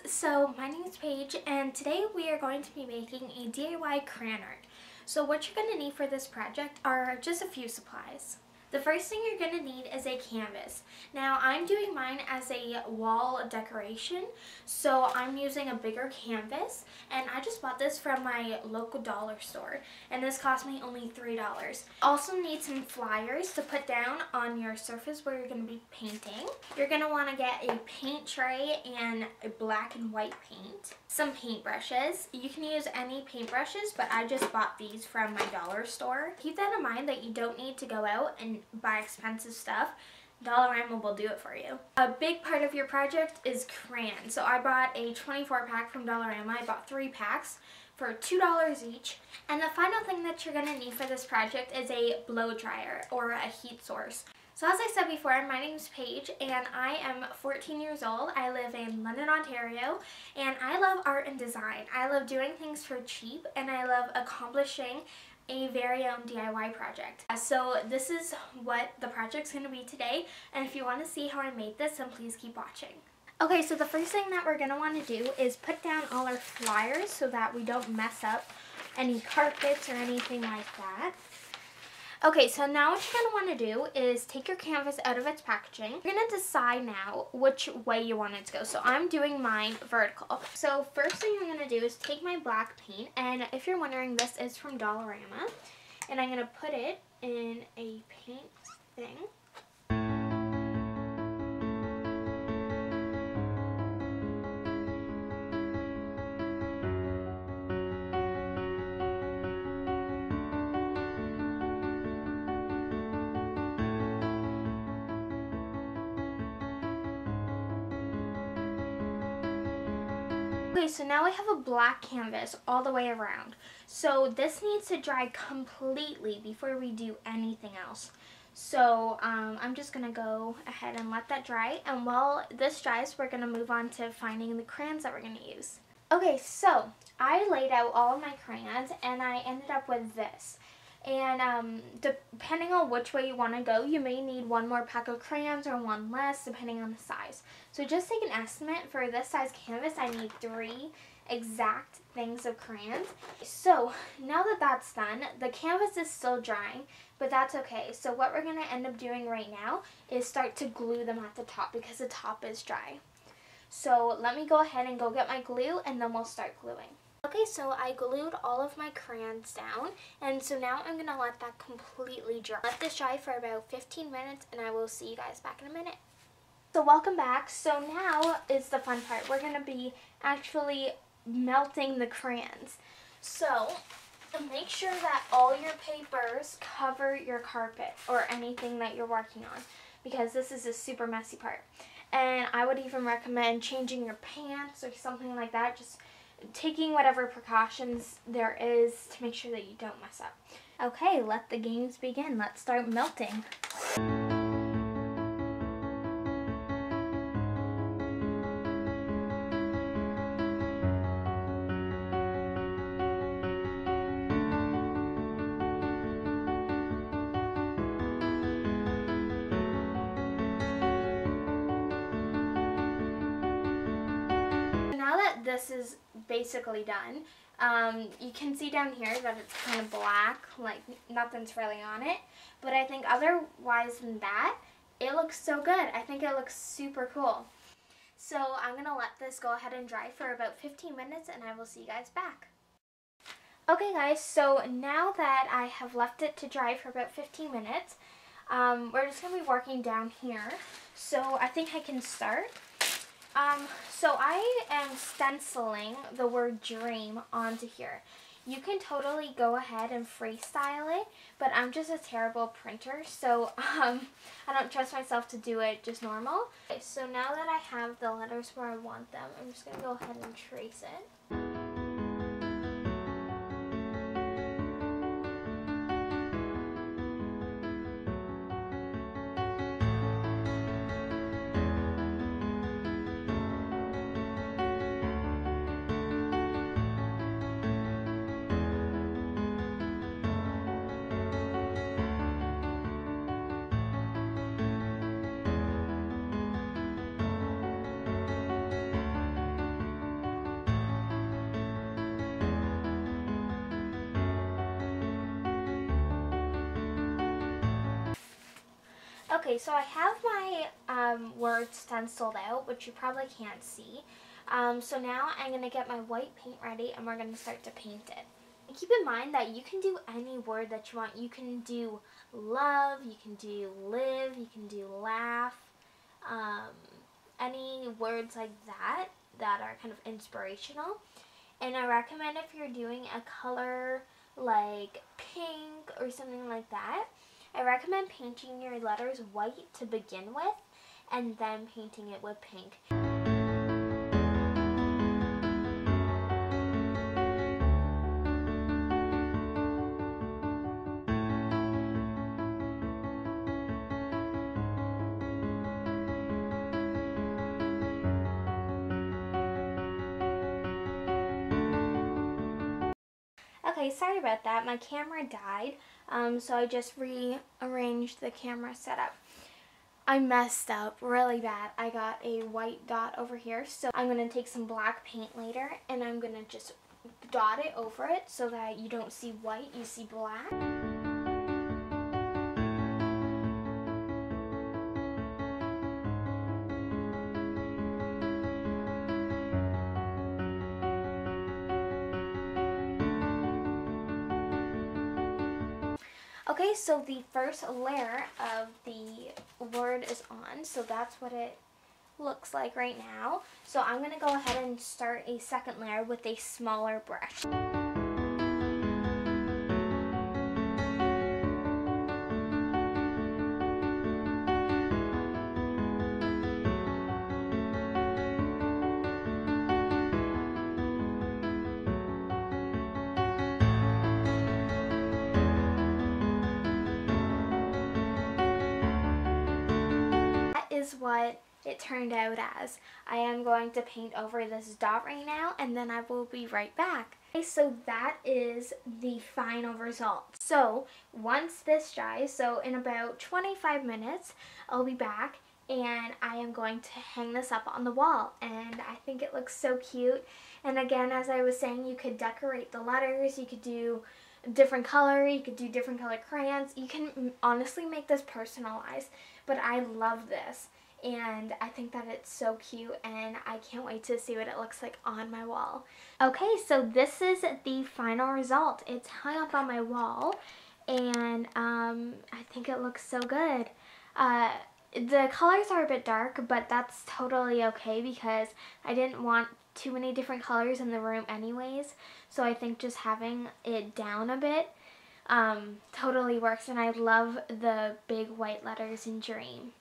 So my name is Paige and today we are going to be making a DIY crayon art. So what you're going to need for this project are just a few supplies. The first thing you're going to need is a canvas. Now I'm doing mine as a wall decoration, so I'm using a bigger canvas, and I just bought this from my local dollar store, and this cost me only $3. Also need some flyers to put down on your surface where you're going to be painting. You're going to want to get a paint tray and a black and white paint. Some paintbrushes. You can use any paintbrushes, but I just bought these from my dollar store. Keep that in mind that you don't need to go out and buy expensive stuff. Dollarama will do it for you. A big part of your project is crayons. So I bought a 24 pack from Dollarama. I bought 3 packs for $2 each. And the final thing that you're going to need for this project is a blow dryer or a heat source. So as I said before, my name is Paige and I am 14 years old. I live in London, Ontario, and I love art and design. I love doing things for cheap, and I love accomplishing a very own DIY project. So this is what the project's going to be today, and if you want to see how I made this, then please keep watching. Okay, so the first thing that we're going to want to do is put down all our flyers so that we don't mess up any carpets or anything like that. Okay, so now what you're going to want to do is take your canvas out of its packaging. You're going to decide now which way you want it to go. So I'm doing mine vertical. So first thing I'm going to do is take my black paint, and if you're wondering, this is from Dollarama, and I'm going to put it in a paint thing. Okay, so now we have a black canvas all the way around. So this needs to dry completely before we do anything else. So I'm just going to go ahead and let that dry. And while this dries, we're going to move on to finding the crayons that we're going to use. Okay, so I laid out all of my crayons and I ended up with this. And depending on which way you want to go, you may need one more pack of crayons or one less, depending on the size. So just take an estimate. For this size canvas, I need 3 exact things of crayons. So now that that's done, the canvas is still drying, but that's okay. So what we're going to end up doing right now is start to glue them at the top because the top is dry. So let me go ahead and go get my glue, and then we'll start gluing. Okay, so I glued all of my crayons down, and so now I'm going to let that completely dry. Let this dry for about 15 minutes, and I will see you guys back in a minute. So welcome back. So now is the fun part. We're going to be actually melting the crayons. So make sure that all your papers cover your carpet or anything that you're working on, because this is a super messy part. And I would even recommend changing your pants or something like that, just taking whatever precautions there is to make sure that you don't mess up. Okay, let the games begin. Let's start melting. Now that this is basically done, you can see down here that it's kind of black, like nothing's really on it, but I think otherwise than that, it looks so good. I think it looks super cool. So I'm going to let this go ahead and dry for about 15 minutes, and I will see you guys back. Okay guys, so now that I have left it to dry for about 15 minutes, we're just going to be working down here. So I think I can start. So I am stenciling the word dream onto here. You can totally go ahead and freestyle it, but I'm just a terrible printer, so I don't trust myself to do it just normal. Okay, so now that I have the letters where I want them, I'm just going to go ahead and trace it. Okay, so I have my words stenciled out, which you probably can't see. So now I'm going to get my white paint ready and we're going to start to paint it. And keep in mind that you can do any word that you want. You can do love, you can do live, you can do laugh, any words like that are kind of inspirational. And I recommend if you're doing a color like pink or something like that, I recommend painting your letters white to begin with and then painting it with pink. Okay, sorry about that. My camera died, so I just rearranged the camera setup. I messed up really bad. I got a white dot over here, so I'm going to take some black paint later and I'm going to just dot it over it so that you don't see white, you see black. Okay, so the first layer of the word is on, so that's what it looks like right now. So I'm going to go ahead and start a second layer with a smaller brush. Is what it turned out as. I am going to paint over this dot right now and then I will be right back. Okay, so that is the final result. So once this dries, so in about 25 minutes, I'll be back and I am going to hang this up on the wall and I think it looks so cute. And again, as I was saying, you could decorate the letters, you could do different color, you could do different color crayons. You can honestly make this personalized, but I love this and I think that it's so cute and I can't wait to see what it looks like on my wall. Okay, so this is the final result. It's hung up on my wall and I think it looks so good. The colors are a bit dark, but that's totally okay because I didn't want too many different colors in the room anyways, so I think just having it down a bit totally works, and I love the big white letters in Dream.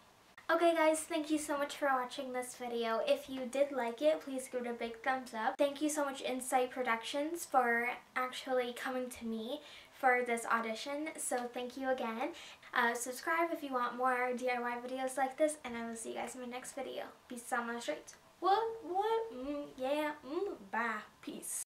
Okay guys, thank you so much for watching this video. If you did like it, please give it a big thumbs up. Thank you so much Insight Productions for actually coming to me for this audition, so thank you again. Subscribe if you want more DIY videos like this, and I will see you guys in my next video. Peace out on the streets. What? Yeah, bye. Peace.